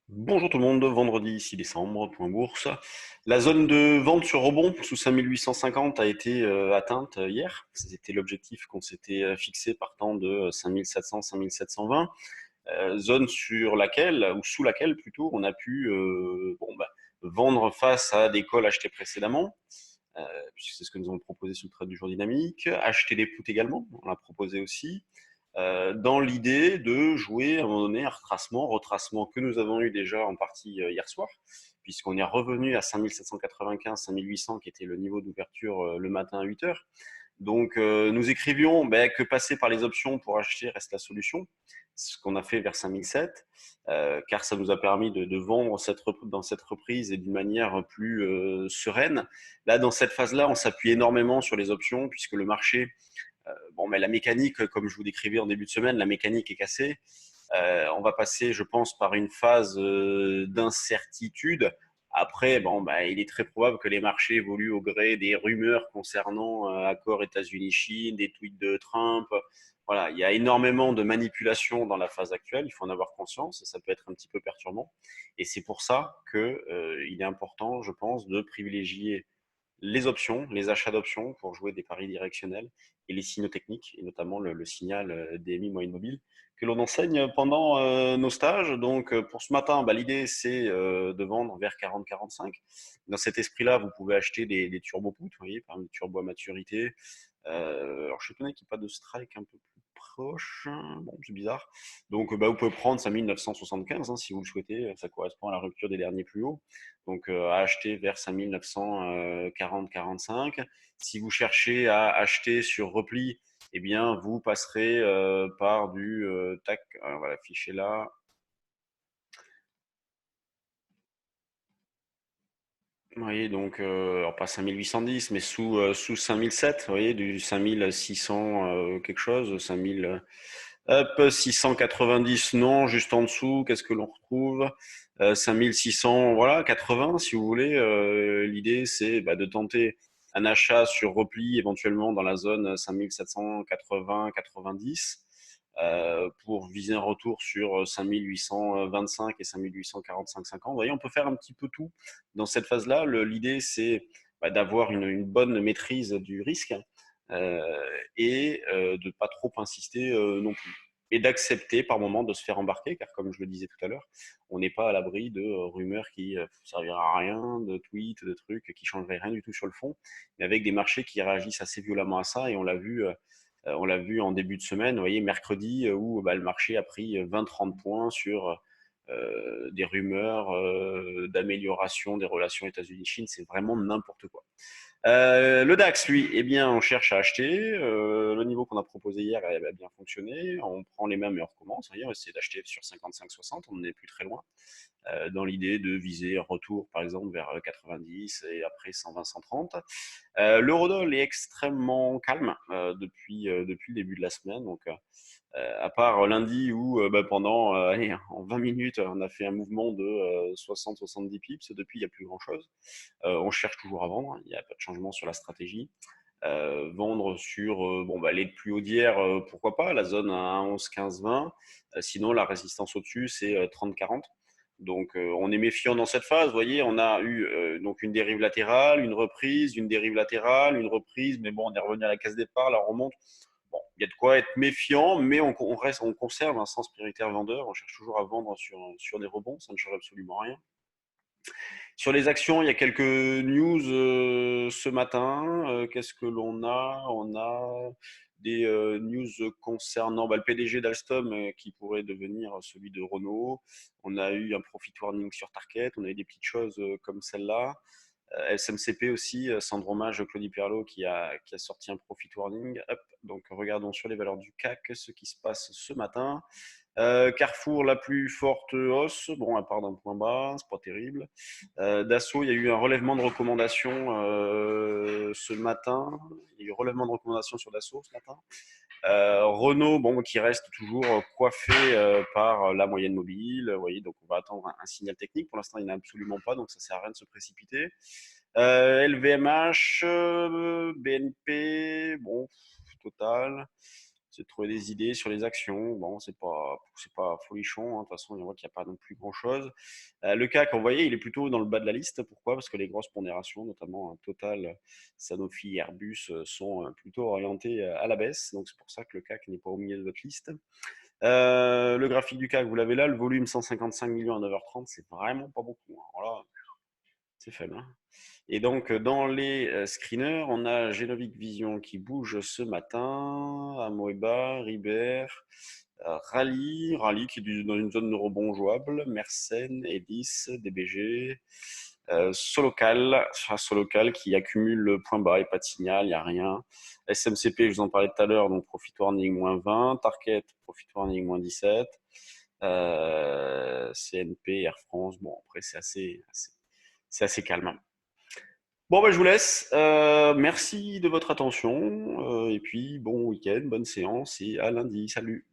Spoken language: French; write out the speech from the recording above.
Bonjour tout le monde, vendredi 6 décembre, point bourse. La zone de vente sur rebond sous 5850 a été atteinte hier. C'était l'objectif qu'on s'était fixé partant de 5700, 5720. Zone sur laquelle, ou sous laquelle plutôt, on a pu vendre face à des calls achetés précédemment, euh, puisque c'est ce que nous avons proposé sur le trade du jour dynamique. Acheter des puts également, on l'a proposé aussi dans l'idée de jouer à un moment donné un retracement que nous avons eu déjà en partie hier soir, puisqu'on est revenu à 5795, 5800 qui était le niveau d'ouverture le matin à 8 heures. Donc nous écrivions que passer par les options pour acheter reste la solution, ce qu'on a fait vers 5007, car ça nous a permis de vendre dans cette reprise et d'une manière plus sereine. Là, dans cette phase-là, on s'appuie énormément sur les options, puisque le marché mais la mécanique, comme je vous décrivais en début de semaine, la mécanique est cassée. On va passer, je pense, par une phase d'incertitude. Après, il est très probable que les marchés évoluent au gré des rumeurs concernant accord États-Unis-Chine, des tweets de Trump. Voilà, il y a énormément de manipulation dans la phase actuelle. Il faut en avoir conscience et ça peut être un petit peu perturbant. Et c'est pour ça que il est important, je pense, de privilégier les options, les achats d'options pour jouer des paris directionnels et les signaux techniques, et notamment le signal DMI moyenne mobile que l'on enseigne pendant nos stages. Donc pour ce matin, l'idée c'est de vendre vers 40-45. Dans cet esprit-là, vous pouvez acheter des turbo puts, vous voyez, par exemple des turbo à maturité. Alors je suis étonné qu'il n'y ait pas de strike un peu plus proche. Bon, c'est bizarre. Donc vous pouvez prendre 5975 si vous le souhaitez. Ça correspond à la rupture des derniers plus hauts. Donc à acheter vers 5940-45. Si vous cherchez à acheter sur repli, eh bien vous passerez par du tac, on va l'afficher là. Vous voyez, donc, alors pas 5810, mais sous 5007, vous voyez, du 5600 quelque chose, 5000, hop, 690, non, juste en dessous, qu'est-ce que l'on retrouve 5600, voilà, 80, si vous voulez. L'idée, c'est de tenter un achat sur repli, éventuellement dans la zone 5780-90 pour viser un retour sur 5825 et 5845-50. Vous voyez, on peut faire un petit peu tout dans cette phase-là. L'idée, c'est d'avoir une bonne maîtrise du risque et de pas trop insister non plus. Et d'accepter par moment de se faire embarquer, car comme je le disais tout à l'heure, on n'est pas à l'abri de rumeurs qui ne servira à rien, de tweets, de trucs qui changeraient rien du tout sur le fond, mais avec des marchés qui réagissent assez violemment à ça, et on l'a vu en début de semaine, vous voyez, mercredi, où le marché a pris 20-30 points sur des rumeurs d'amélioration des relations États-Unis-Chine. C'est vraiment n'importe quoi. Le DAX, lui, eh bien, on cherche à acheter. Le niveau qu'on a proposé hier a bien fonctionné. On prend les mêmes et on recommence. On essaie d'acheter sur 55-60. On n'est plus très loin. Dans l'idée de viser un retour, par exemple, vers 90 et après 120-130. L'eurodoll est extrêmement calme depuis le début de la semaine. Donc, à part lundi où pendant allez, en 20 minutes, on a fait un mouvement de 60-70 pips. Depuis, il n'y a plus grand-chose. On cherche toujours à vendre. Il n'y a pas de changement sur la stratégie. Vendre sur les plus hauts d'hier, pourquoi pas, la zone à 11, 15, 20. Sinon, la résistance au-dessus, c'est 30, 40. Donc, on est méfiant dans cette phase. Vous voyez, on a eu donc une dérive latérale, une reprise, une dérive latérale, une reprise, mais bon, on est revenu à la case départ, là, on remonte. Bon, il y a de quoi être méfiant, mais on conserve un sens prioritaire vendeur. On cherche toujours à vendre sur des rebonds, ça ne change absolument rien. Sur les actions, il y a quelques news ce matin. Qu'est-ce que l'on a? On a des news concernant le PDG d'Alstom qui pourrait devenir celui de Renault. On a eu un profit warning sur Target. On a eu des petites choses comme celle-là. SMCP aussi, Sandro Mage, Claudie Perlot qui a sorti un profit warning. Hop, donc regardons sur les valeurs du CAC ce qui se passe ce matin. Carrefour, la plus forte hausse, bon, à part d'un point bas, c'est pas terrible. Dassault, il y a eu un relèvement de recommandation ce matin. Il y a eu un relèvement de recommandation sur Dassault ce matin. Renault, bon, qui reste toujours coiffé par la moyenne mobile. Vous voyez, donc on va attendre un signal technique. Pour l'instant, il n'y en a absolument pas, donc ça sert à rien de se précipiter. LVMH, BNP, bon, Total. c'est de trouver des idées sur les actions. Bon, c'est pas folichon, hein. De toute façon, on voit qu'il n'y a pas non plus grand-chose. Le CAC, vous voyez, il est plutôt dans le bas de la liste. Pourquoi? Parce que les grosses pondérations, notamment Total, Sanofi, Airbus, sont plutôt orientées à la baisse. Donc, c'est pour ça que le CAC n'est pas au milieu de votre liste. Le graphique du CAC, vous l'avez là, le volume 155 millions à 9h30, c'est vraiment pas beaucoup, hein. Alors là, c'est faible, hein. Et donc, dans les screeners, on a Genovic Vision qui bouge ce matin, Amoeba, Ribert, Rally qui est dans une zone de rebond jouable, Mersenne, Elis, DBG, Solocal qui accumule le point bas, il n'y a pas de signal, il n'y a rien. SMCP, je vous en parlais tout à l'heure, donc profit warning moins 20, Target, profit warning moins 17, CNP, Air France, bon après c'est assez calme. Bon, ben, je vous laisse. Merci de votre attention. Et puis, bon week-end, bonne séance et à lundi. Salut.